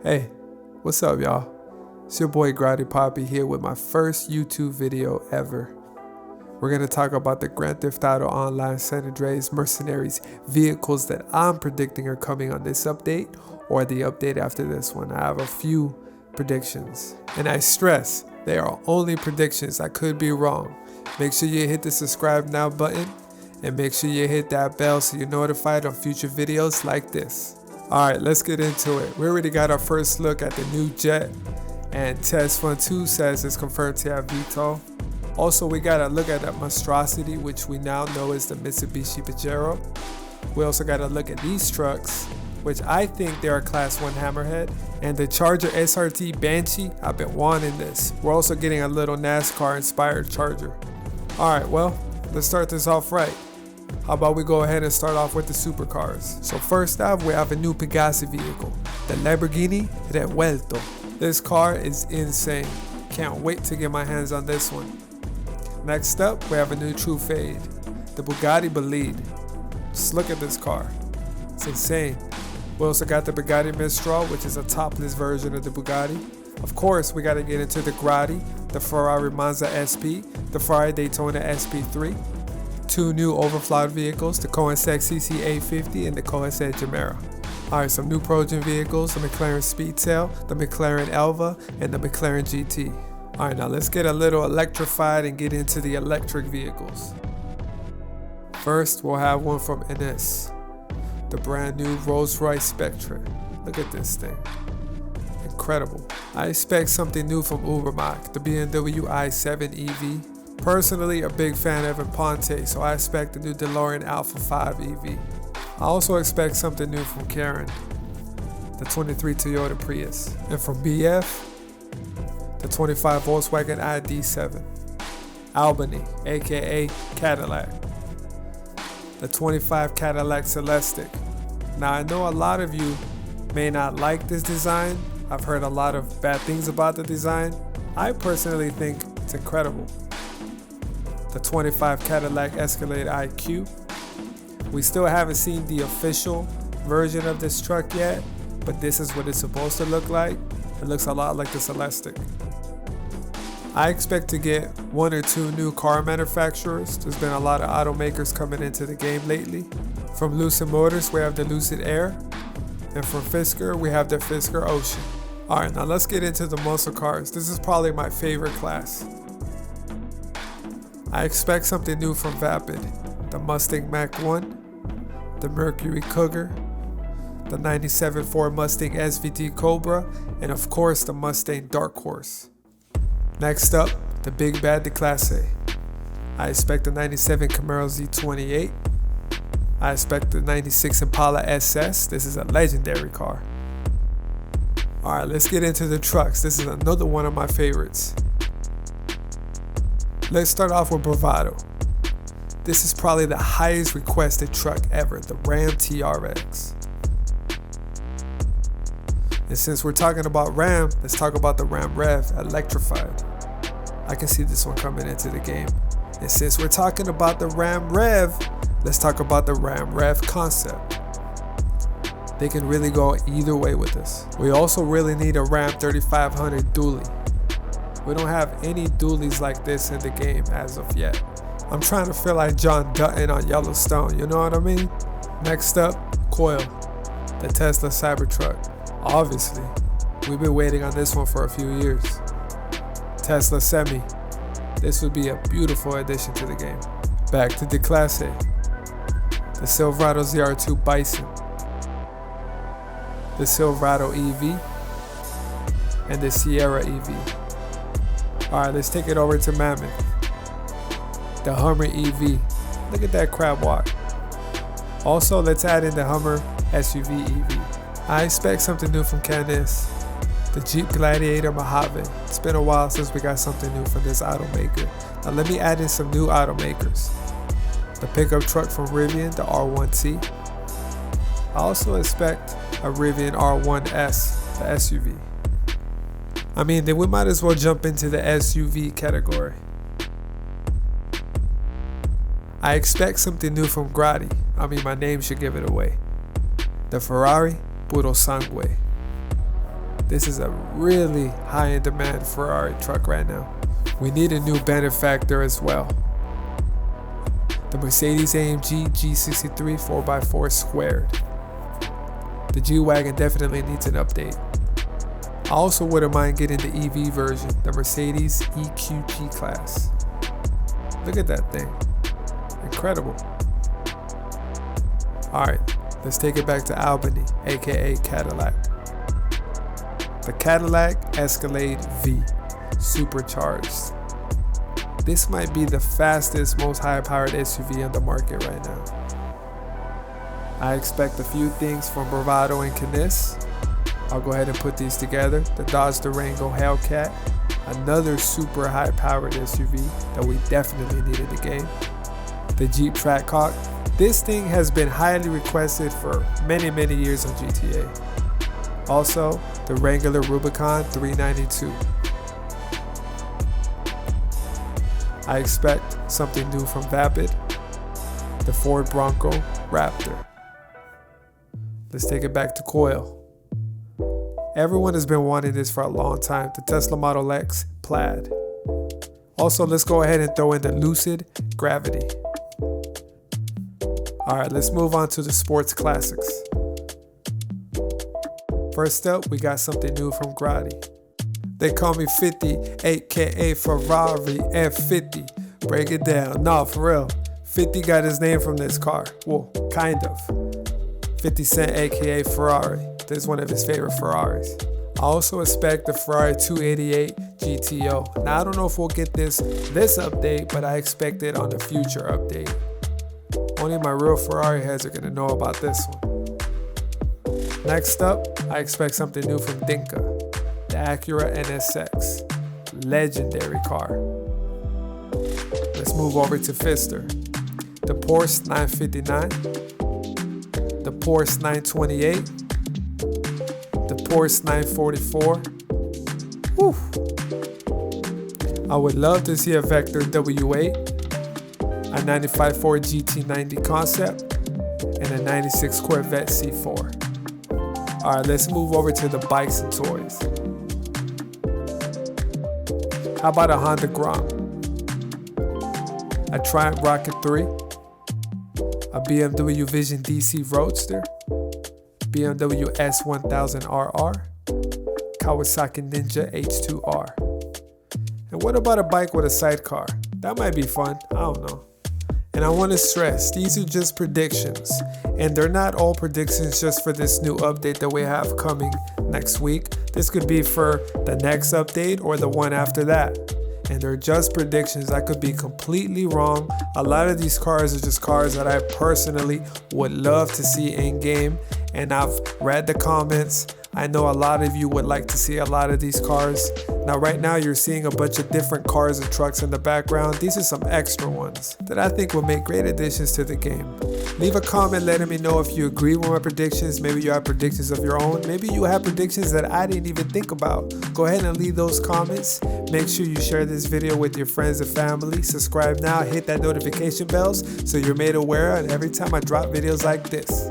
Hey, what's up y'all? It's your boy Grady Poppy here with my first YouTube video ever. We're going to talk about the Grand Theft Auto Online San Andreas Mercenaries vehicles that I'm predicting are coming on this update or the update after this one. I have a few predictions. And I stress, they are only predictions. I could be wrong. Make sure you hit the subscribe now button and make sure you hit that bell so you're notified on future videos like this. Alright, let's get into it. We already got our first look at the new jet, and Test Fun 2 says it's confirmed to have VTOL. Also, we got a look at that monstrosity, which we now know is the Mitsubishi Pajero. We also got a look at these trucks, which I think they're a Class 1 Hammerhead, and the Charger SRT Banshee. I've been wanting this. We're also getting a little NASCAR inspired Charger. Alright, well, let's start this off right. How about we go ahead and start off with the supercars. So first off, we have a new Pegasus vehicle, the Lamborghini Revuelto. This car is insane. Can't wait to get my hands on this one. Next up, we have a new True Fade, the Bugatti Bolide. Just look at this car. It's insane. We also got the Bugatti Mistral, which is a topless version of the Bugatti. Of course, we got to get into the Grotti, the Ferrari Monza SP, the Ferrari Daytona SP3. Two new overflow vehicles, the Koenigsegg CC850 and the Koenigsegg Gemera. Alright, some new Progen vehicles, the McLaren Speedtail, the McLaren Elva, and the McLaren GT. Alright, now let's get a little electrified and get into the electric vehicles. First, we'll have one from NS, the brand new Rolls-Royce Spectra. Look at this thing. Incredible. I expect something new from Ubermacht, the BMW i7 EV. Personally, a big fan of Ponte, so I expect the new DeLorean Alpha 5 EV. I also expect something new from Karen, the 23 Toyota Prius. And from BF, the 25 Volkswagen ID7. Albany, aka Cadillac, the 25 Cadillac Celestiq. Now I know a lot of you may not like this design. I've heard a lot of bad things about the design. I personally think it's incredible. The 25 Cadillac Escalade IQ. We still haven't seen the official version of this truck yet, but this is what it's supposed to look like. It looks a lot like the Celestiq. I expect to get one or two new car manufacturers. There's been a lot of automakers coming into the game lately. From Lucid Motors, we have the Lucid Air, and from Fisker, we have the Fisker Ocean. Alright, now let's get into the muscle cars. This is probably my favorite class. I expect something new from Vapid, the Mustang Mach-1, the Mercury Cougar, the 97 Ford Mustang SVT Cobra, and of course the Mustang Dark Horse. Next up, the Big Bad de Classe. I expect the 97 Camaro Z28. I expect the 96 Impala SS. This is a legendary car. Alright, let's get into the trucks. This is another one of my favorites. Let's start off with Bravado. This is probably the highest requested truck ever, the Ram TRX. And since we're talking about Ram, let's talk about the Ram Rev Electrified. I can see this one coming into the game. And since we're talking about the Ram Rev, let's talk about the Ram Rev Concept. They can really go either way with this. We also really need a Ram 3500 dually. We don't have any dualies like this in the game as of yet. I'm trying to feel like John Dutton on Yellowstone, you know what I mean? Next up, Coil, the Tesla Cybertruck. Obviously, we've been waiting on this one for a few years. Tesla Semi. This would be a beautiful addition to the game. Back to the Classe, the Silverado ZR2 Bison, the Silverado EV, and the Sierra EV. Alright, let's take it over to Mammoth, the Hummer EV. Look at that crab walk. Also, let's add in the Hummer SUV EV. I expect something new from Canis, the Jeep Gladiator Mojave. It's been a while since we got something new from this automaker. Now let me add in some new automakers. The pickup truck from Rivian, the R1T. I also expect a Rivian R1S, the SUV. I mean, then we might as well jump into the SUV category. I expect something new from Grotti. I mean, my name should give it away. The Ferrari Puro Sangue. This is a really high in demand Ferrari truck right now. We need a new benefactor as well. The Mercedes-AMG G63 4x4 squared. The G-Wagon definitely needs an update. I also wouldn't mind getting the EV version, the Mercedes EQG class. Look at that thing. Incredible. Alright, let's take it back to Albany, aka Cadillac. The Cadillac Escalade V, supercharged. This might be the fastest, most high-powered SUV on the market right now. I expect a few things from Bravado and Canis. I'll go ahead and put these together. The Dodge Durango Hellcat, another super high-powered SUV that we definitely need in the game. The Jeep Trackhawk. This thing has been highly requested for many years on GTA. Also, the Wrangler Rubicon 392. I expect something new from Vapid. The Ford Bronco Raptor. Let's take it back to Coil. Everyone has been wanting this for a long time, the Tesla Model X Plaid. Also, let's go ahead and throw in the Lucid Gravity. Alright, let's move on to the sports classics. First up, we got something new from Grotti. They call me 50, aka Ferrari F50. Break it down. Nah, for real. 50 got his name from this car. Well, kind of. 50 Cent, aka Ferrari. This is one of his favorite Ferraris. I also expect the Ferrari 288 GTO. Now, I don't know if we'll get this update, but I expect it on a future update. Only my real Ferrari heads are gonna know about this one. Next up, I expect something new from Dinka, the Acura NSX, legendary car. Let's move over to Pfister, the Porsche 959, the Porsche 928, the Porsche 944. Whew. I would love to see a Vector W8, a 95 Ford GT90 concept, and a 96 Corvette C4. Alright, let's move over to the bikes and toys. How about a Honda Grom, a Triumph Rocket 3, a BMW Vision DC Roadster, BMW S1000RR, Kawasaki Ninja H2R. And what about a bike with a sidecar? That might be fun, I don't know. And I want to stress, these are just predictions. And they're not all predictions just for this new update that we have coming next week. This could be for the next update or the one after that. And they're just predictions. I could be completely wrong. A lot of these cars are just cars that I personally would love to see in game. And I've read the comments. I know a lot of you would like to see a lot of these cars. Now right now you're seeing a bunch of different cars and trucks in the background. These are some extra ones that I think will make great additions to the game. Leave a comment letting me know if you agree with my predictions. Maybe you have predictions of your own. Maybe you have predictions that I didn't even think about. Go ahead and leave those comments. Make sure you share this video with your friends and family. Subscribe now, hit that notification bells so you're made aware of every time I drop videos like this.